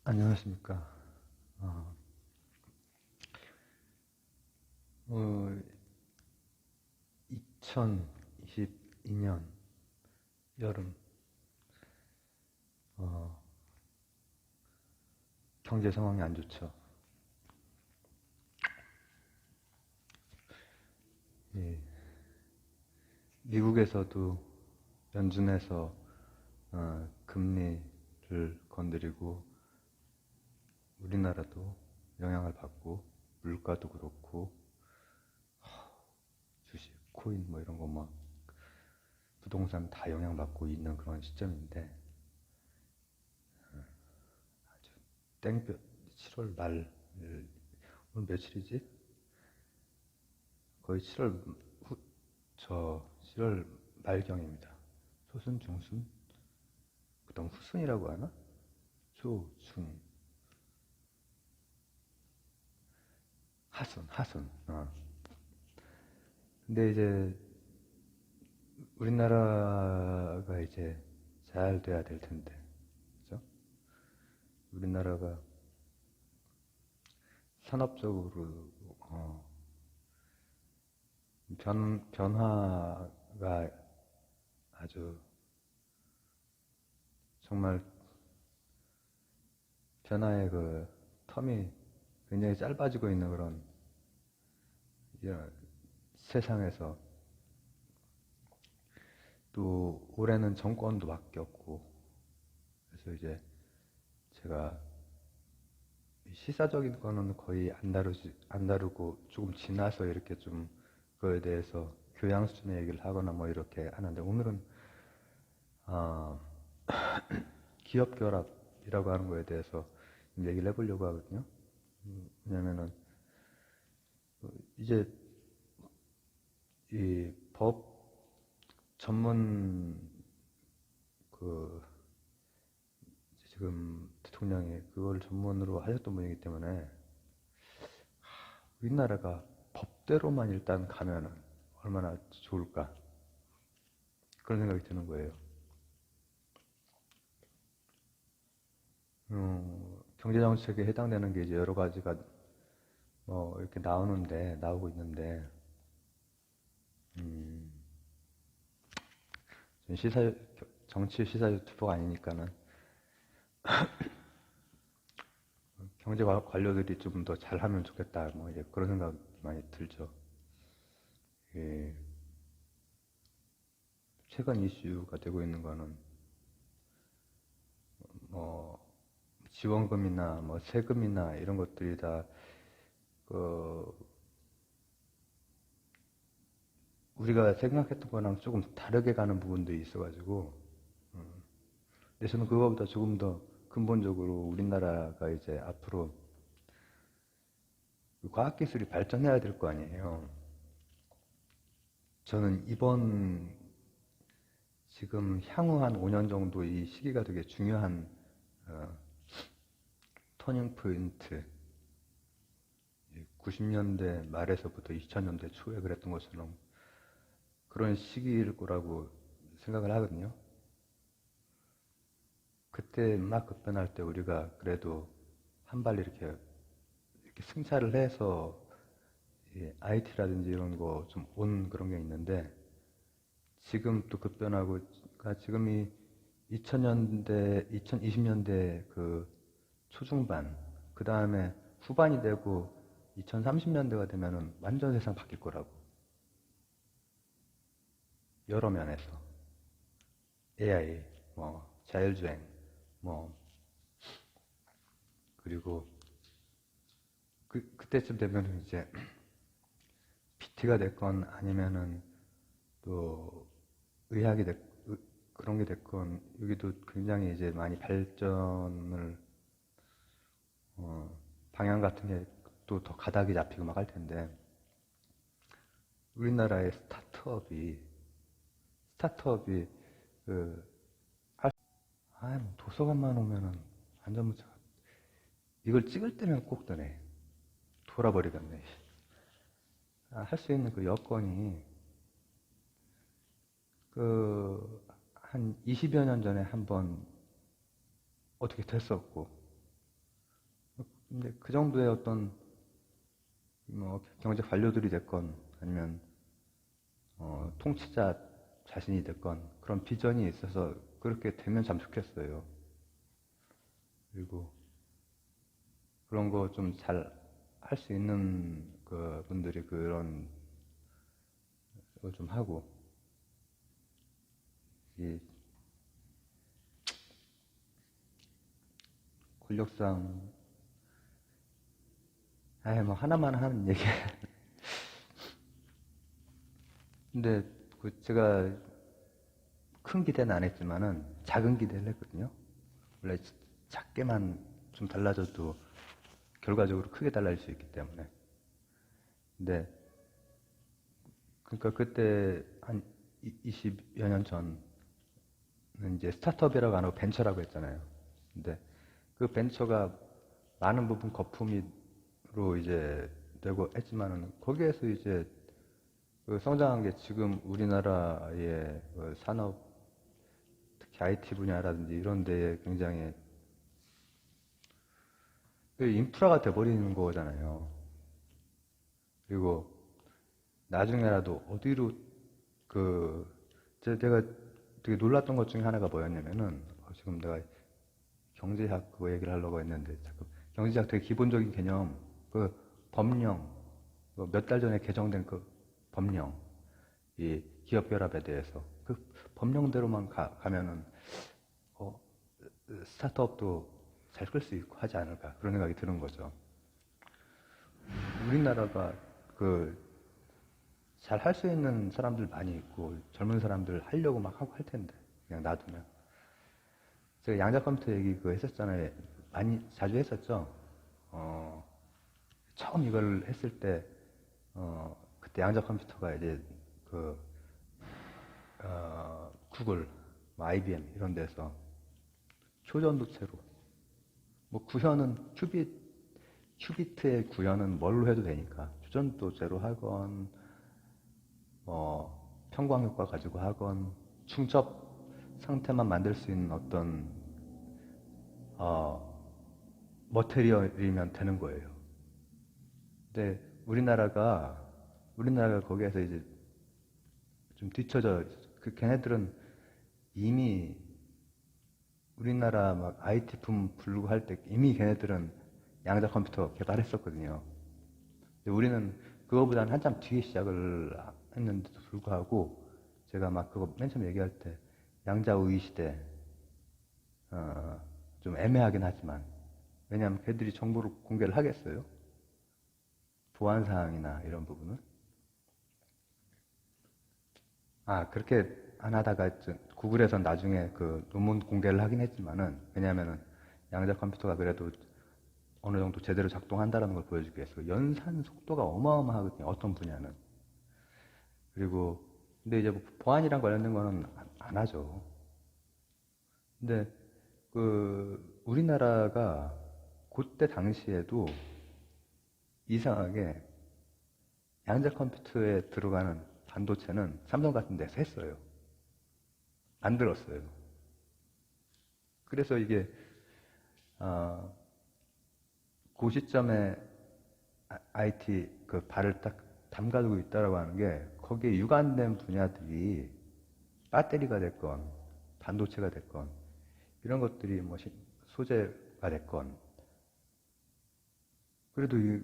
안녕하십니까. 어, 2022년 여름, 어, 경제 상황이 안 좋죠. 예, 미국에서도 연준에서 금리를 건드리고 우리나라도 영향을 받고 물가도 그렇고 주식, 코인 뭐 이런 거 막 부동산 다 영향받고 있는 그런 시점인데 아주 땡볕 7월 말 오늘 며칠이지? 거의 7월 후, 7월 말경입니다. 초순, 중순, 그다음 후순이라고 하나? 초, 중, 하순, 하순. 근데 이제 우리나라가 이제 잘 돼야 될 텐데, 그죠? 우리나라가 산업적으로 변화가 아주 정말 변화의 그 텀이 굉장히 짧아지고 있는 그런 세상에서 또 올해는 정권도 바뀌었고 그래서 이제 제가 시사적인 거는 거의 안 다루고 조금 지나서 이렇게 좀 그거에 대해서 교양 수준의 얘기를 하거나 뭐 이렇게 하는데 오늘은 어, 기업 결합이라고 하는 거에 대해서 얘기를 해보려고 하거든요. 왜냐면은 이제 이 법 전문 그 지금 대통령이 그걸 전문으로 하셨던 분이기 때문에 우리나라가 법대로만 일단 가면은 얼마나 좋을까 그런 생각이 드는 거예요. 경제정책에 해당되는 게 이제 여러 가지가 뭐 이렇게 나오고 있는데, 음, 정치 시사 유튜버가 아니니까는 경제 관료들이 좀 더 잘하면 좋겠다, 뭐 이제 그런 생각 많이 들죠. 예, 최근 이슈가 되고 있는 거는 뭐 지원금이나 뭐 세금이나 이런 것들이 다 그 우리가 생각했던 거랑 조금 다르게 가는 부분도 있어가지고, 근데 저는 그거보다 조금 더 근본적으로 우리나라가 이제 앞으로 과학기술이 발전해야 될 거 아니에요. 저는 지금 향후 한 5년 정도 이 시기가 되게 중요한 어, 터닝 포인트. 90년대 말에서부터 2000년대 초에 그랬던 것처럼 그런 시기일 거라고 생각을 하거든요. 그때 막 급변할 때 우리가 그래도 한 발 이렇게 승차를 해서 IT라든지 이런 거 좀 온 그런 게 있는데 지금 또 급변하고 그러니까 지금이 2000년대, 2020년대 그 초중반 그 다음에 후반이 되고 2030년대가 되면은 완전 세상 바뀔 거라고 여러 면에서 AI, 뭐 자율주행, 뭐 그리고 그때쯤 되면은 이제 PT가 됐건 아니면은 또 의학이 그런 게 됐건 여기도 굉장히 이제 많이 발전을 방향 같은 게 또 더 가닥이 잡히고 막 할 텐데 우리나라의 스타트업이 그 뭐 도서관만 오면은 완전 무척 이걸 찍을 때면 꼭 되네 돌아버리겠네 할 수 있는 그 여건이 그 한 20여 년 전에 한번 어떻게 됐었고 근데 그 정도의 어떤 뭐 경제 관료들이 됐건 아니면 통치자 자신이 됐건 그런 비전이 있어서 그렇게 되면 참 좋겠어요. 그리고 그런 거 좀 잘 할 수 있는 그 분들이 그런 걸 좀 하고 이 권력상 아예 뭐 하나만 하는 얘기. 근데 그 제가 큰 기대는 안 했지만은 작은 기대를 했거든요. 원래 작게만 좀 달라져도 결과적으로 크게 달라질 수 있기 때문에. 근데 그러니까 그때 한 20여 년 전은 이제 스타트업이라고 안 하고 벤처라고 했잖아요. 근데 그 벤처가 많은 부분 거품으로 이제 되고 했지만은 거기에서 이제 그 성장한 게 지금 우리나라의 그 산업, 특히 IT 분야라든지 이런 데에 굉장히 그 인프라가 돼버리는 거잖아요. 그리고 나중에라도 어디로 그 제가 되게 놀랐던 것 중에 하나가 뭐였냐면은 지금 내가 경제학 그거 얘기를 하려고 했는데 자꾸 경제학 되게 기본적인 개념 그 법령 몇 달 전에 개정된 그 법령 이 기업 결합에 대해서 그 법령대로만 가면은 어, 스타트업도 잘 끌 수 있고 하지 않을까 그런 생각이 드는 거죠. 우리나라가 그 잘 할 수 있는 사람들 많이 있고 젊은 사람들 하려고 막 하고 할 텐데 그냥 놔두면 제가 양자 컴퓨터 얘기 그거 했었잖아요. 많이 자주 했었죠. 어, 처음 이걸 했을 때 그때 양자 컴퓨터가 이제 그 구글, 뭐 IBM 이런 데서 초전도체로 뭐 구현은 큐비트의 구현은 뭘로 해도 되니까 초전도체로 하건 평광 효과 가지고 하건 중첩 상태만 만들 수 있는 어떤 머테리얼이면 되는 거예요. 근데 우리나라가 거기에서 이제 좀 뒤쳐져 그 걔네들은 이미 우리나라 막 IT 붐 불고 할 때 이미 걔네들은 양자 컴퓨터 개발했었거든요. 근데 우리는 그거보다는 한참 뒤에 시작을 했는데도 불구하고 제가 막 그거 맨 처음 얘기할 때 양자우위 시대 좀 애매하긴 하지만 왜냐하면 걔들이 정보를 공개를 하겠어요? 보안 사항이나 이런 부분은 그렇게 안 하다가 구글에서 나중에 그 논문 공개를 하긴 했지만은 왜냐하면은 양자 컴퓨터가 그래도 어느 정도 제대로 작동한다는 걸 보여주기 위해서 그 연산 속도가 어마어마하거든요. 어떤 분야는. 그리고 근데 이제 뭐 보안이랑 관련된 거는 안 하죠. 근데 그 우리나라가 그때 당시에도 이상하게 양자 컴퓨터에 들어가는 반도체는 삼성 같은 데서 했어요. 만들었어요. 그래서 이게 어, 그 시점에 IT 그 발을 딱 담가두고 있다라고 하는 게 거기에 유관된 분야들이 배터리가 됐건 반도체가 됐건 이런 것들이 뭐 소재가 됐건 그래도 이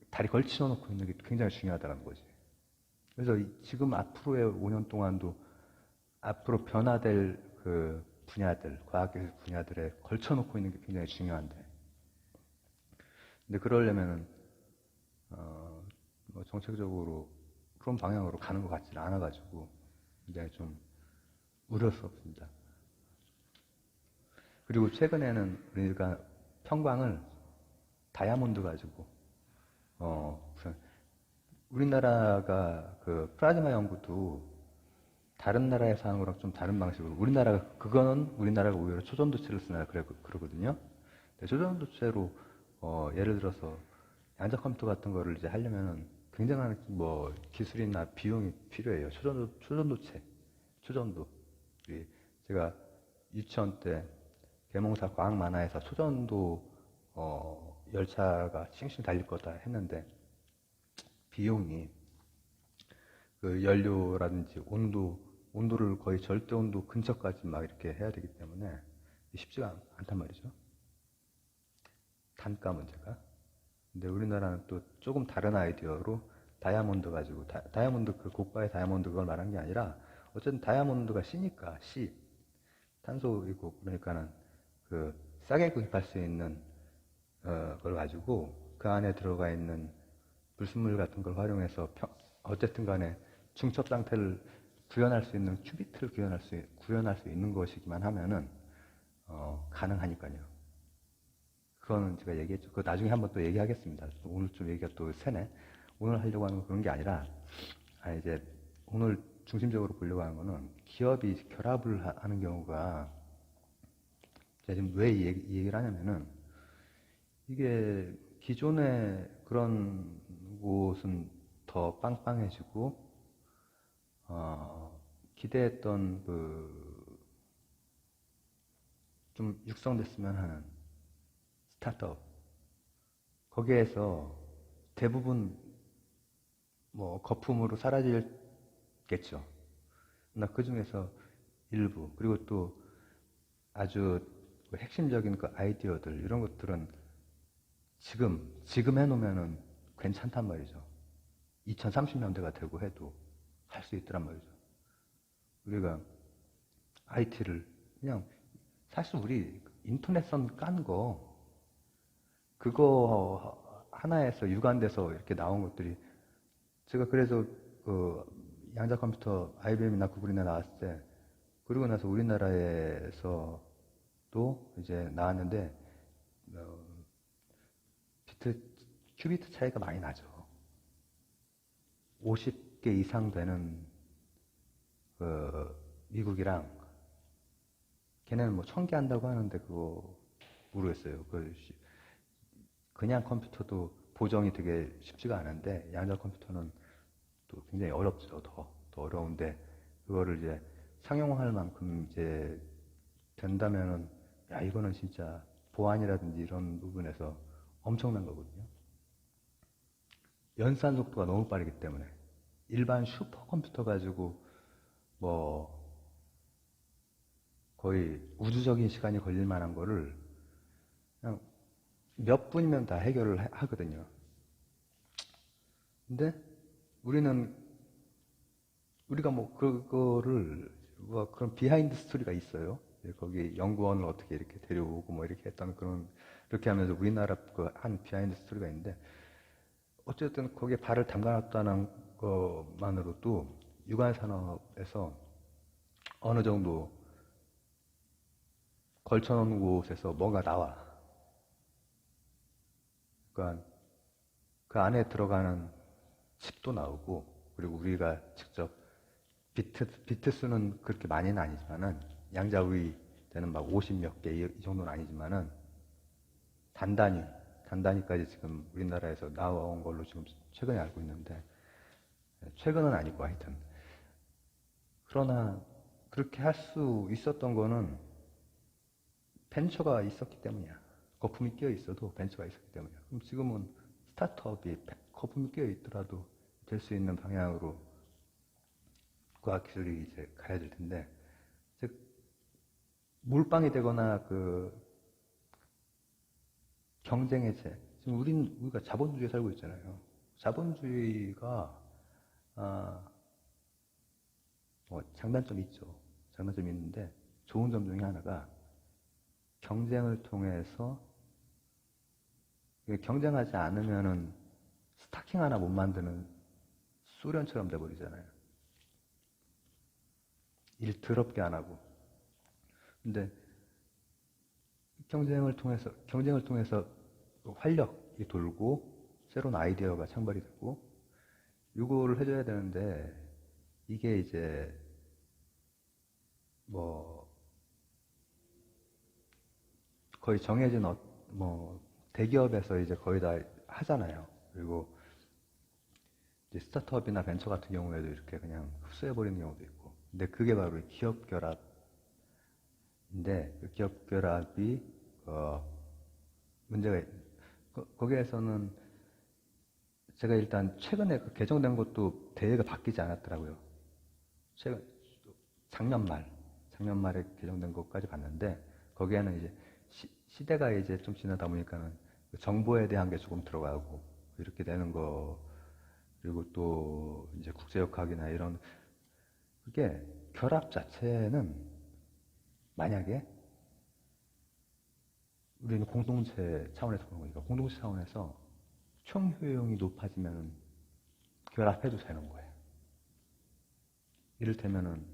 다리 걸쳐 놓고 있는 게 굉장히 중요하다는 거지. 그래서 지금 앞으로의 5년 동안도 앞으로 변화될 그 분야들, 과학기술 분야들에 걸쳐놓고 있는 게 굉장히 중요한데. 근데 그러려면은, 뭐 정책적으로 그런 방향으로 가는 것 같지는 않아가지고 굉장히 좀 우려스럽습니다. 그리고 최근에는 우리가 평광을 다이아몬드 가지고, 무슨, 우리나라가 그 플라즈마 연구도 다른 나라에서 하는 거랑 좀 다른 방식으로 그거는 우리나라가 오히려 초전도체를 쓰나 그러거든요. 초전도체로 예를 들어서 양자 컴퓨터 같은 거를 이제 하려면은 굉장한 뭐 기술이나 비용이 필요해요. 초전도체, 초전도. 제가 유치원 때 계몽사 과학 만화에서 초전도 열차가 싱싱 달릴 거다 했는데 비용이 그 연료라든지 온도를 거의 절대 온도 근처까지 막 이렇게 해야 되기 때문에 쉽지가 않단 말이죠. 단가 문제가. 근데 우리나라는 또 조금 다른 아이디어로 다이아몬드 가지고 다이아몬드 그 고가의 다이아몬드 그걸 말한 게 아니라 어쨌든 다이아몬드가 C니까 C 탄소이고 그러니까는 그 싸게 구입할 수 있는 걸 가지고 그 안에 들어가 있는 불순물 같은 걸 활용해서 어쨌든 간에 중첩 상태를 구현할 수 있는 큐비트를 구현할 수 있는 것이기만 하면은 가능하니까요. 그거는 제가 얘기했죠. 그거 나중에 한번 또 얘기하겠습니다. 오늘 좀 얘기가 또 새네. 오늘 하려고 하는 건 그런 게 아니라 이제 오늘 중심적으로 보려고 하는 거는 기업이 결합을 하는 경우가 제가 지금 왜 이 얘기를 하냐면은 이게 기존의 그런 곳은 더 빵빵해지고 기대했던 그 좀 육성됐으면 하는 스타트업 거기에서 대부분 뭐 거품으로 사라질겠죠. 나 그 중에서 일부 그리고 또 아주 핵심적인 그 아이디어들 이런 것들은 지금 해놓으면은 괜찮단 말이죠. 2030년대가 되고 해도 할 수 있더란 말이죠. 우리가 IT를 그냥 사실 우리 인터넷선 깐 거 그거 하나에서 유관돼서 이렇게 나온 것들이 제가 그래서 그 양자 컴퓨터 IBM이나 구글이나 나왔을 때 그리고 나서 우리나라에서도 이제 나왔는데 큐비트 차이가 많이 나죠. 50개 이상 되는 미국이랑 걔네는 뭐 1000개 한다고 하는데 그거 모르겠어요. 그냥 컴퓨터도 보정이 되게 쉽지가 않은데 양자 컴퓨터는 또 굉장히 어렵죠. 더 어려운데 그거를 이제 상용화할 만큼 이제 된다면은 야 이거는 진짜 보안이라든지 이런 부분에서 엄청난 거거든요. 연산 속도가 너무 빠르기 때문에 일반 슈퍼컴퓨터 가지고 뭐 거의 우주적인 시간이 걸릴 만한 거를 그냥 몇 분이면 다 해결을 하거든요. 근데 우리가 뭐 그거를 뭐 그런 비하인드 스토리가 있어요. 거기 연구원을 어떻게 이렇게 데려오고 뭐 이렇게 했다는 이렇게 하면서 우리나라 그 한 비하인드 스토리가 있는데 어쨌든 거기에 발을 담가놨다는 것만으로도 유관 산업에서 어느 정도 걸쳐놓은 곳에서 뭔가 나와. 그러니까 그 안에 들어가는 칩도 나오고 그리고 우리가 직접 비트 수는 그렇게 많이는 아니지만은 양자위 되는 막 50 몇 개 이 정도는 아니지만은 단단히까지 지금 우리나라에서 나온 걸로 지금 최근에 알고 있는데 최근은 아니고 하여튼 그러나 그렇게 할 수 있었던 거는 벤처가 있었기 때문이야. 거품이 끼어 있어도 벤처가 있었기 때문이야. 그럼 지금은 스타트업이 거품이 끼어 있더라도 될 수 있는 방향으로 과학기술이 이제 가야 될 텐데, 즉, 몰빵이 되거나 경쟁의 재. 지금 우리가 자본주의에 살고 있잖아요. 자본주의가, 뭐 장단점이 있죠. 장단점이 있는데, 좋은 점 중에 하나가 경쟁을 통해서 경쟁하지 않으면은 스타킹 하나 못 만드는 소련처럼 돼버리잖아요. 일 더럽게 안 하고. 근데 경쟁을 통해서 활력이 돌고 새로운 아이디어가 창발이 되고 이거를 해줘야 되는데 이게 이제 뭐 거의 정해진 뭐 대기업에서 이제 거의 다 하잖아요. 그리고 이제 스타트업이나 벤처 같은 경우에도 이렇게 그냥 흡수해버리는 경우도 있고. 근데 그게 바로 기업 결합인데 그 기업 결합이 문제가 거기에서는 제가 일단 최근에 그 개정된 것도 대회가 바뀌지 않았더라고요. 최근, 작년 말에 개정된 것까지 봤는데, 거기에는 이제 시대가 이제 좀 지나다 보니까는 그 정보에 대한 게 조금 들어가고, 이렇게 되는 거, 그리고 또 이제 국제역학이나 이런, 그게 결합 자체는 만약에 우리는 공동체 차원에서 보는 거니까, 공동체 차원에서 총 효용이 높아지면 결합해도 되는 거예요. 이를테면은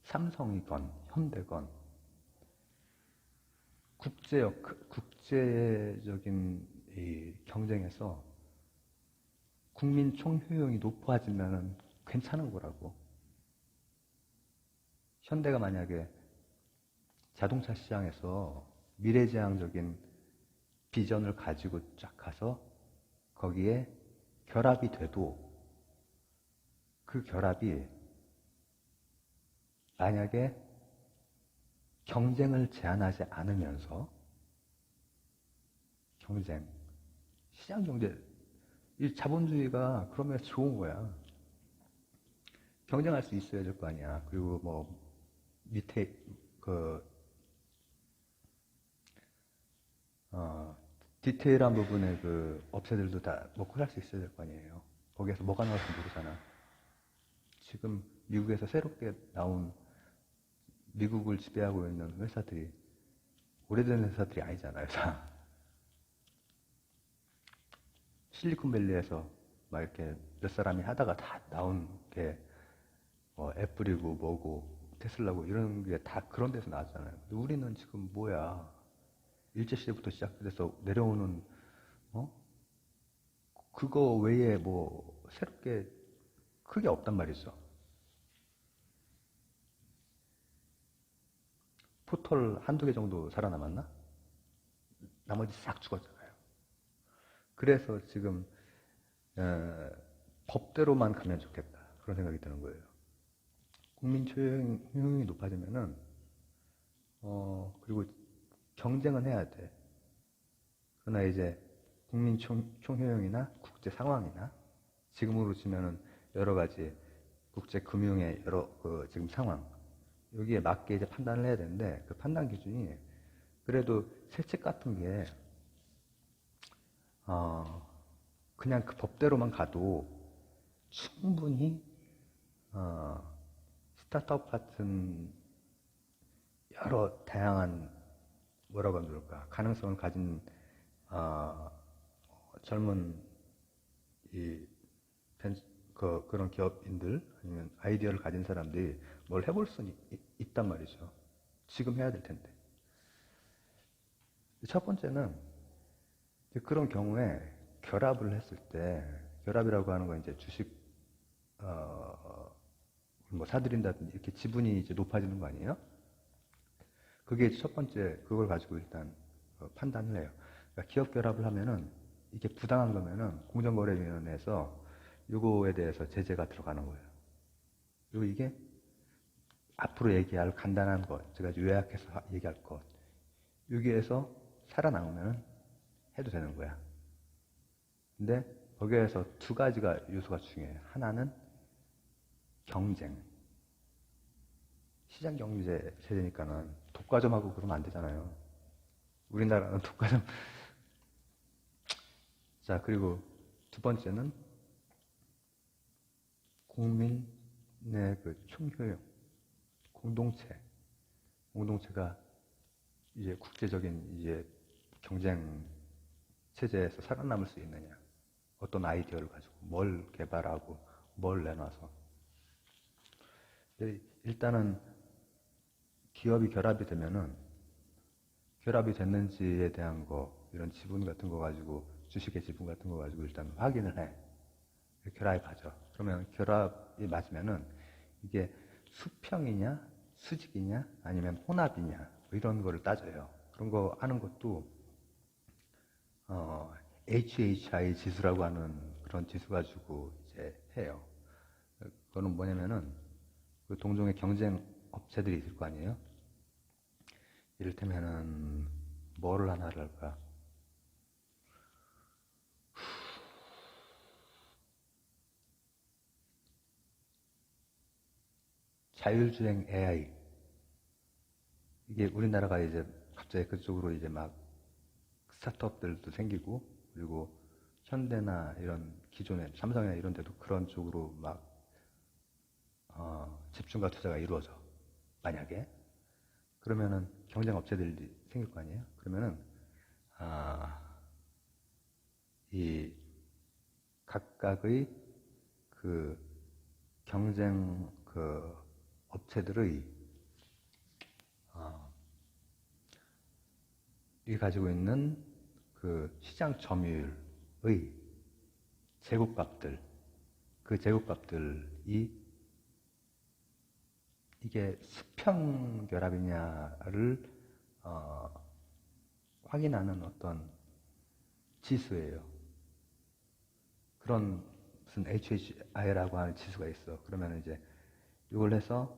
삼성이건 현대건 국제적인 이 경쟁에서 국민 총 효용이 높아지면 괜찮은 거라고. 현대가 만약에 자동차 시장에서 미래지향적인 비전을 가지고 쫙 가서 거기에 결합이 돼도 그 결합이 만약에 경쟁을 제한하지 않으면서 시장 경제, 이 자본주의가 그러면 좋은 거야. 경쟁할 수 있어야 될 거 아니야. 그리고 뭐 밑에 그 디테일한 부분의 그 업체들도 다 먹고 살 수 있어야 될 거 아니에요. 거기에서 뭐가 나올지 모르잖아. 지금 미국에서 새롭게 나온 미국을 지배하고 있는 회사들이 오래된 회사들이 아니잖아요. 다 실리콘밸리에서 막 이렇게 몇 사람이 하다가 다 나온 게 뭐 애플이고 뭐고 테슬라고 이런 게 다 그런 데서 나왔잖아요. 근데 우리는 지금 뭐야? 일제시대부터 시작돼서 내려오는 그거 외에 뭐 새롭게 크게 없단 말이죠. 포털 한두 개 정도 살아남았나? 나머지 싹 죽었잖아요. 그래서 지금 법대로만 가면 좋겠다. 그런 생각이 드는 거예요. 국민 효용이 높아지면은 그리고 경쟁은 해야 돼. 그러나 이제 국민 총효용이나 국제 상황이나 지금으로 치면은 여러 가지 국제 금융의 여러 그 지금 상황 여기에 맞게 이제 판단을 해야 되는데 그 판단 기준이 그래도 세책 같은 게 그냥 그 법대로만 가도 충분히 스타트업 같은 여러 다양한 뭐라고 하면 좋을까 가능성을 가진 젊은 이 그런 기업인들 아니면 아이디어를 가진 사람들이 뭘 해볼 수는 있단 말이죠. 지금 해야 될 텐데. 첫 번째는 그런 경우에 결합을 했을 때 결합이라고 하는 건 이제 주식 뭐 사들인다든지 이렇게 지분이 이제 높아지는 거 아니에요? 그게 첫 번째 그걸 가지고 일단 판단을 해요. 그러니까 기업 결합을 하면은 이게 부당한 거면은 공정거래위원회에서 요거에 대해서 제재가 들어가는 거예요. 그리고 이게 앞으로 얘기할 간단한 것, 제가 요약해서 얘기할 것, 여기에서 살아남으면 해도 되는 거야. 근데 거기에서 두 가지가 요소가 중요해요. 하나는 경쟁. 시장 경제 세대니까는 독과점하고 그러면 안 되잖아요. 우리나라는 독과점. 자, 그리고 두 번째는 국민의 그 총효용. 공동체가 이제 국제적인 이제 경쟁 체제에서 살아남을 수 있느냐. 어떤 아이디어를 가지고 뭘 개발하고 뭘 내놔서. 일단은 기업이 결합이 되면은 결합이 됐는지에 대한 거, 이런 지분 같은 거 가지고, 주식의 지분 같은 거 가지고 일단 확인을 해. 결합이 맞아. 그러면 결합이 맞으면은 이게 수평이냐, 수직이냐, 아니면 혼합이냐, 뭐 이런 거를 따져요. 그런 거 하는 것도, HHI 지수라고 하는 그런 지수 가지고 이제 해요. 그거는 뭐냐면은 그 동종의 경쟁 업체들이 있을 거 아니에요? 이를테면은 뭐를 하나를 할까? 자율주행 AI. 이게 우리나라가 이제 갑자기 그쪽으로 이제 막 스타트업들도 생기고, 그리고 현대나 이런 기존의 삼성이나 이런 데도 그런 쪽으로 막 집중과 투자가 이루어져. 만약에 그러면은 경쟁 업체들이 생길 거 아니에요? 그러면은 아, 이 각각의 그 경쟁 그 업체들의 이 가지고 있는 그 시장 점유율의 제곱값들, 그 제곱값들이 이게 수평 결합이냐를 확인하는 어떤 지수예요. 그런 무슨 HHI라고 하는 지수가 있어. 그러면 이제 이걸 해서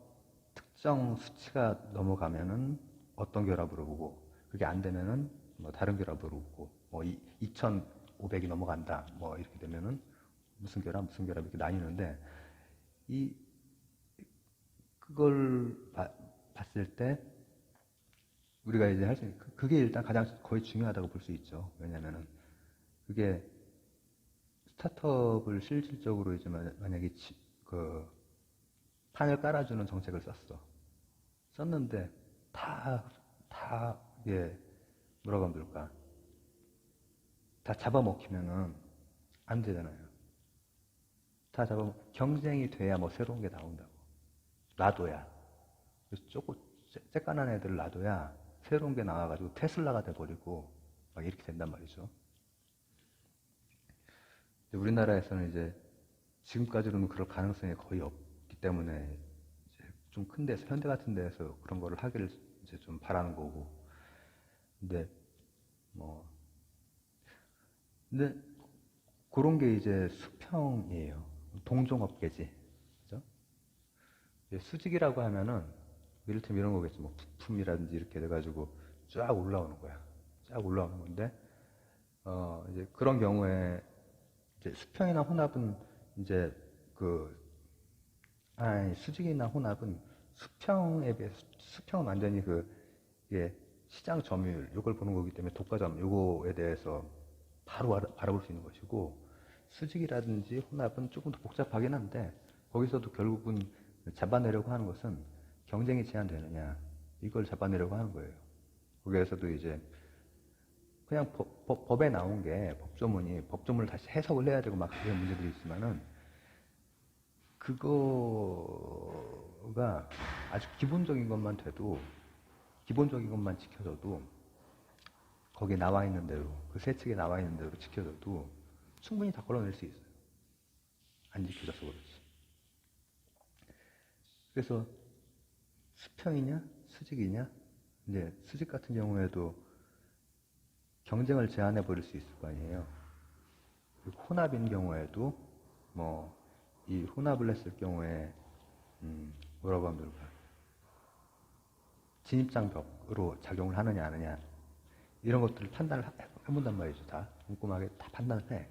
특정 수치가 넘어가면은 어떤 결합으로 보고, 그게 안 되면은 뭐 다른 결합으로 보고, 뭐 2,500이 넘어간다, 뭐 이렇게 되면은 무슨 결합, 무슨 결합 이렇게 나뉘는데, 이 그걸 봤을 때 우리가 이제 할 수 있는 그게 일단 가장 거의 중요하다고 볼 수 있죠. 왜냐면은 그게 스타트업을 실질적으로 이제 만약에 그 판을 깔아주는 정책을 썼는데 다 이게 뭐라고 하면 될까? 다 잡아먹히면은 안 되잖아요. 다 경쟁이 돼야 뭐 새로운 게 나온다고. 놔둬야. 그래서 조금 쬐깐한 애들을 놔둬야 새로운 게 나와가지고 테슬라가 돼버리고 막 이렇게 된단 말이죠. 우리나라에서는 이제 지금까지로는 그럴 가능성이 거의 없기 때문에 이제 좀 큰 데서, 현대 같은 데서 그런 거를 하기를 이제 좀 바라는 거고. 근데 뭐, 근데 그런 게 이제 수평이에요. 동종업계지. 그죠? 수직이라고 하면은 이를테면 이런 거겠지. 뭐 부품이라든지 이렇게 돼가지고 쫙 올라오는 거야. 쫙 올라오는 건데, 이제 그런 경우에 이제 수평이나 혼합은 이제 수직이나 혼합은 수평에 비해 수평은 완전히 이게 시장 점유율 요걸 보는 거기 때문에 독과점 요거에 대해서 바로 알아볼 수 있는 것이고, 수직이라든지 혼합은 조금 더 복잡하긴 한데 거기서도 결국은 잡아내려고 하는 것은 경쟁이 제한되느냐 이걸 잡아내려고 하는 거예요. 거기에서도 이제 그냥 법에 나온 게 법조문을 다시 해석을 해야 되고 막 이런 문제들이 있지만은 그거가 아주 기본적인 것만 돼도, 기본적인 것만 지켜져도, 거기에 나와 있는 대로, 그 세 책에 나와 있는 대로 지켜져도 충분히 다 걸어낼 수 있어요. 안 지켜져서 그렇지. 그래서 수평이냐, 수직이냐, 이제 수직 같은 경우에도 경쟁을 제한해 버릴 수 있을 거 아니에요. 혼합인 경우에도 이 혼합을 했을 경우에 뭐라고 하면 될까? 진입장벽으로 작용을 하느냐 안 하느냐 이런 것들을 판단을 해본단 말이죠. 다 꼼꼼하게 다 판단을 해.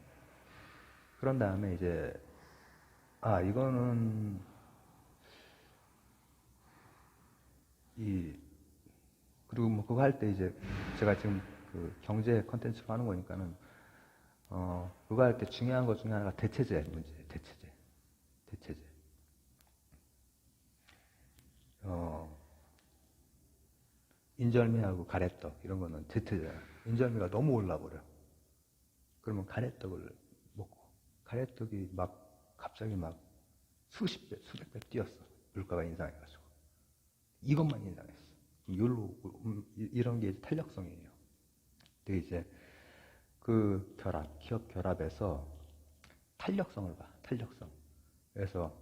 그런 다음에 이제 이거는 그리고 뭐 그거 할 때 이제 제가 지금 그 경제 컨텐츠로 하는 거니까는 그거 할 때 중요한 것 중에 하나가 대체제 문제예요. 대체제. 인절미하고 가래떡 이런 거는 대체제야. 인절미가 너무 올라버려. 그러면 가래떡을 먹고, 가래떡이 갑자기 수십 배, 수백 배 뛰었어. 물가가 인상해가지고. 이것만 인상했어. 이런 게 탄력성이에요. 근데 이제 그 기업 결합에서 탄력성을 봐, 탄력성. 그래서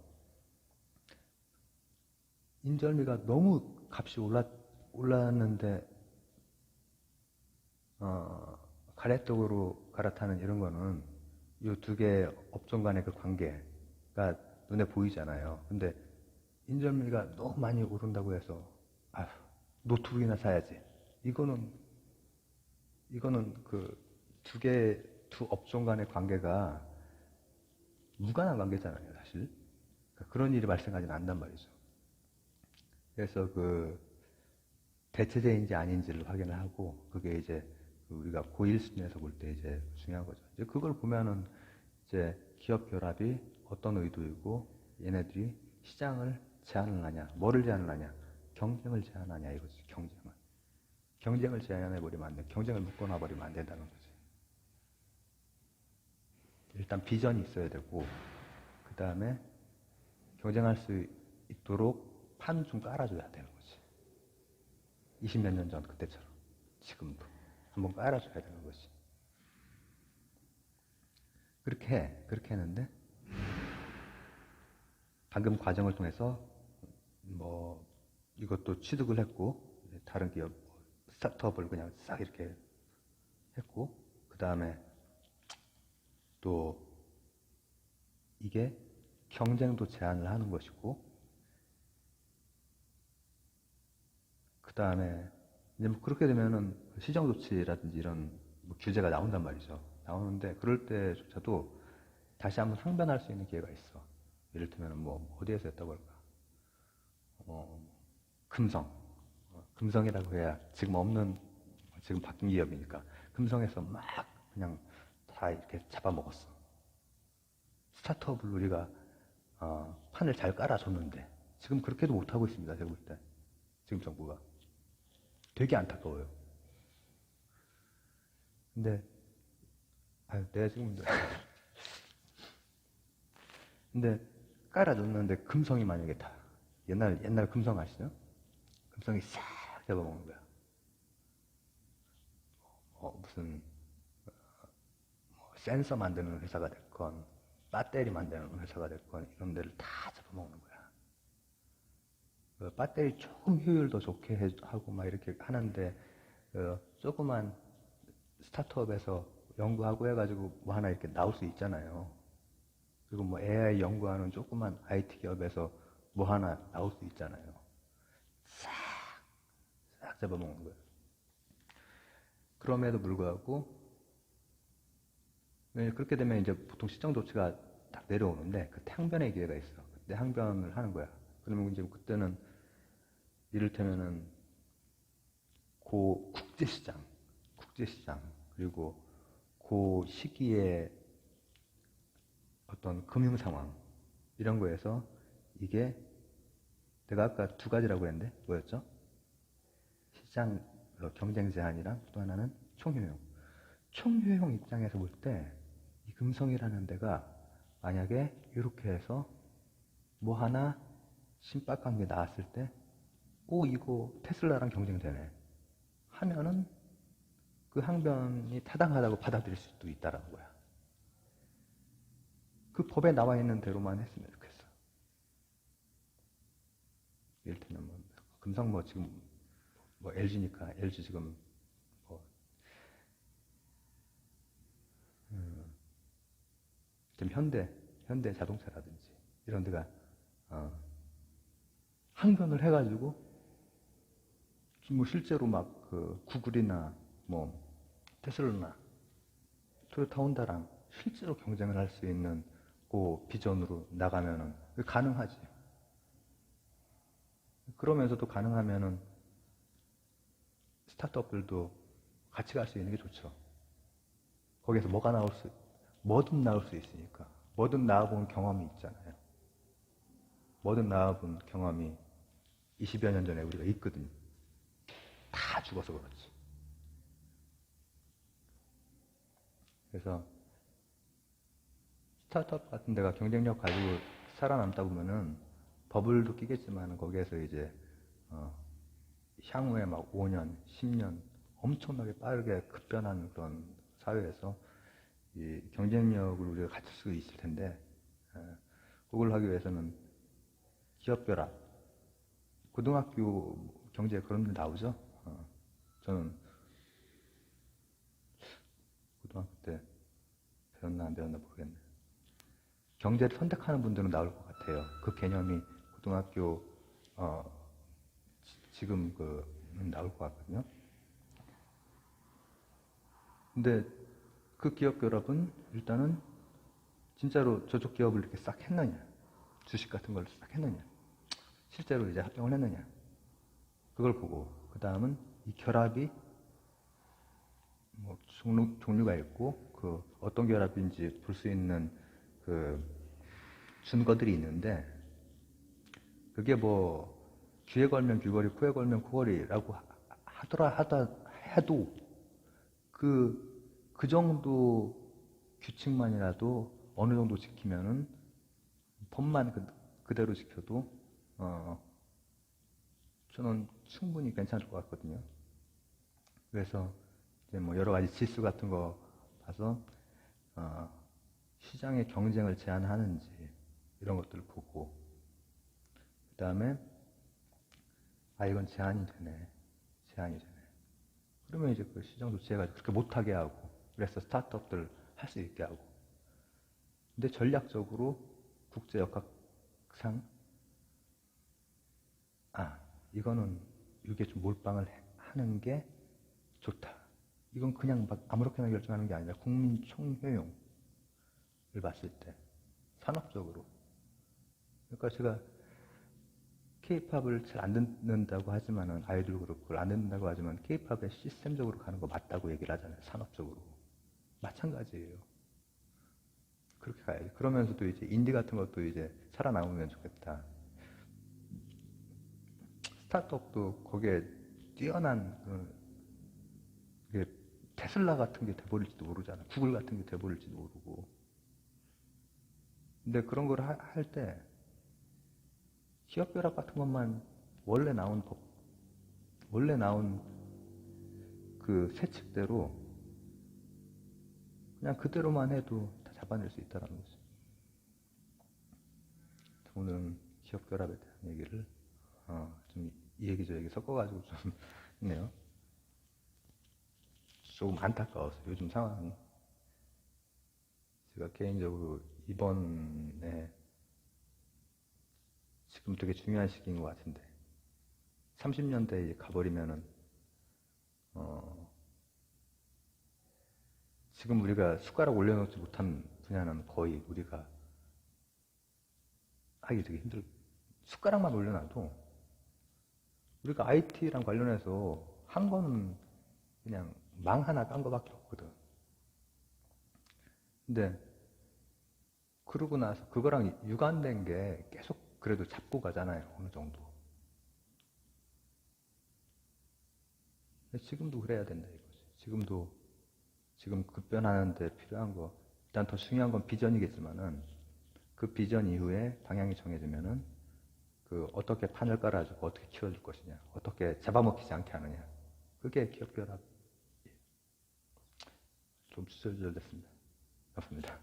인절미가 너무 값이 올랐는데, 가래떡으로 갈아타는 이런 거는 이 두 개 업종 간의 그 관계가 눈에 보이잖아요. 근데 인절미가 너무 많이 오른다고 해서 노트북이나 사야지. 이거는 그 두 업종 간의 관계가 무관한 관계잖아요, 사실. 그러니까 그런 일이 발생하지는 않단 말이죠. 그래서 그 대체제인지 아닌지를 확인을 하고, 그게 이제 우리가 고1 수준에서 볼 때 이제 중요한 거죠. 이제 그걸 보면은 이제 기업 결합이 어떤 의도이고, 얘네들이 시장을 제한을 하냐, 뭐를 제한을 하냐, 경쟁을 제한하냐 이거지. 경쟁을 제한해버리면 안 돼. 경쟁을 묶어놔버리면 안 된다는 거지. 일단 비전이 있어야 되고, 그 다음에 경쟁할 수 있도록 판 좀 깔아줘야 되는 거지. 20몇 년 전 그때처럼 지금도 한번 깔아줘야 되는 거지. 그렇게 했는데 방금 과정을 통해서 뭐 이것도 취득을 했고, 다른 기업 스타트업을 그냥 싹 이렇게 했고, 그 다음에 또 이게 경쟁도 제한을 하는 것이고, 그 다음에 이제 뭐 그렇게 되면은 시정 조치라든지 이런 뭐 규제가 나온단 말이죠. 나오는데 그럴 때조차도 다시 한번 상변할 수 있는 기회가 있어. 예를 들면 뭐 어디에서 했다고 할까? 금성. 금성이라고 해야 지금 바뀐 기업이니까 금성에서 막 그냥 다 이렇게 잡아먹었어. 스타트업을 우리가 판을 잘 깔아줬는데 지금 그렇게도 못하고 있습니다. 제가 볼 때. 지금 정부가. 되게 안타까워요. 근데 내가 지금 근데 깔아줬는데 금성이 만약에 다 옛날 금성 아시죠? 금성이 싹 잡아먹는 거야. 무슨 센서 만드는 회사가 됐건 배터리 만드는 회사가 됐건 이런 데를 다 잡아먹는 거야. 그 배터리 조금 효율 더 좋게 하고 막 이렇게 하는데 조그만 스타트업에서 연구하고 해가지고 뭐 하나 이렇게 나올 수 있잖아요. 그리고 뭐 AI 연구하는 조그만 IT 기업에서 뭐 하나 나올 수 있잖아요. 싹 잡아먹는 거예요. 그럼에도 불구하고 그렇게 되면 이제 보통 시정 조치가 딱 내려오는데 그때 항변의 기회가 있어. 그때 항변을 하는 거야. 그러면 이제 그때는 이를테면은 고 국제시장 그리고 그 시기에 어떤 금융 상황 이런 거에서 이게 내가 아까 두 가지라고 했는데 뭐였죠? 시장 경쟁 제한이랑 또 하나는 총효용. 총효용 입장에서 볼 때 이 금성이라는 데가 만약에 이렇게 해서 뭐 하나 신박한 게 나왔을 때 이거 테슬라랑 경쟁되네 하면은 그 항변이 타당하다고 받아들일 수도 있다라는 거야. 그 법에 나와 있는 대로만 했으면 좋겠어. 예를 들면 뭐 금성 뭐 지금 뭐 LG니까 LG 지금 뭐 좀 현대 자동차라든지 이런 데가 항변을 해가지고 뭐 실제로 막 그 구글이나 뭐 테슬라나 토요타 혼다랑 실제로 경쟁을 할 수 있는 그 비전으로 나가면은 가능하지. 그러면서도 가능하면은 스타트업들도 같이 갈 수 있는 게 좋죠. 거기에서 뭐든 나올 수 있으니까. 뭐든 나와본 경험이 있잖아요. 뭐든 나와본 경험이 20여 년 전에 우리가 있거든요. 다 죽어서 그렇지. 그래서 스타트업 같은 데가 경쟁력 가지고 살아남다 보면은 버블도 끼겠지만 거기에서 이제 향후에 막 5년, 10년 엄청나게 빠르게 급변하는 그런 사회에서 이 경쟁력을 우리가 갖출 수 있을 텐데 그걸 하기 위해서는 기업 결합, 고등학교 경제 그런 데 나오죠. 저는 고등학교 때 배웠나 안 배웠나 모르겠네. 경제를 선택하는 분들은 나올 것 같아요. 그 개념이 고등학교 지금 나올 것 같거든요. 근데 그 기업 결합은 일단은 진짜로 저쪽 기업을 이렇게 싹 했느냐, 주식 같은 걸 싹 했느냐, 실제로 이제 합병을 했느냐, 그걸 보고, 그 다음은 이 결합이 뭐 종류가 있고, 그 어떤 결합인지 볼 수 있는 그 준거들이 있는데, 그게 뭐 귀에 걸면 귀걸이, 코에 걸면 코걸이라고 하다 해도 그 정도 규칙만이라도 어느 정도 지키면은 법만 그대로 지켜도 저는 충분히 괜찮을 것 같거든요. 그래서 이제 뭐 여러 가지 지수 같은 거 봐서 시장의 경쟁을 제한하는지 이런 것들을 보고, 그 다음에 이건 제한이 되네. 그러면 이제 그 시장 조치해가지고 그렇게 못하게 하고, 그래서 스타트업들 할 수 있게 하고. 근데 전략적으로 국제 역학상 이거는 이게 좀 몰빵을 하는 게 좋다. 이건 그냥 막 아무렇게나 결정하는 게 아니라 국민 총효용을 봤을 때 산업적으로. 그러니까 제가 K-팝을 잘 안 듣는다고 하지만은, 아이돌 그룹을 안 듣는다고 하지만 K-팝에 시스템적으로 가는 거 맞다고 얘기를 하잖아요. 산업적으로. 마찬가지예요. 그렇게 가야지. 그러면서도 이제 인디 같은 것도 이제 살아남으면 좋겠다. 스타트업도 거기에 뛰어난 이게 테슬라 같은 게 돼버릴지도 모르잖아. 구글 같은 게 돼버릴지도 모르고. 근데 그런 걸 할 때 기업 결합 같은 것만 원래 나온 그 세칙대로 그냥 그대로만 해도 다 잡아낼 수 있다는 거죠. 오늘은 기업 결합에 대한 얘기를 좀 이 얘기 저 얘기 섞어가지고 좀 했네요. 조금 안타까워서 요즘 상황이. 제가 개인적으로 이번에 지금 되게 중요한 시기인 것 같은데, 30년대에 가버리면은 지금 우리가 숟가락 올려놓지 못한 분야는 거의 우리가 하기 되게 숟가락만 올려놔도 우리가 IT랑 관련해서 한 거는 그냥 망 하나 깐 거밖에 없거든. 근데 그러고 나서 그거랑 유관된 게 계속 그래도 잡고 가잖아요. 어느 정도. 근데 지금도 그래야 된다 이거지. 지금 급변하는 데 필요한 거, 일단 더 중요한 건 비전이겠지만은, 그 비전 이후에 방향이 정해지면은 그 어떻게 판을 깔아주고 어떻게 키워줄 것이냐, 어떻게 잡아먹히지 않게 하느냐, 그게 기업 결합. 좀 주절주절 됐습니다. 감사합니다.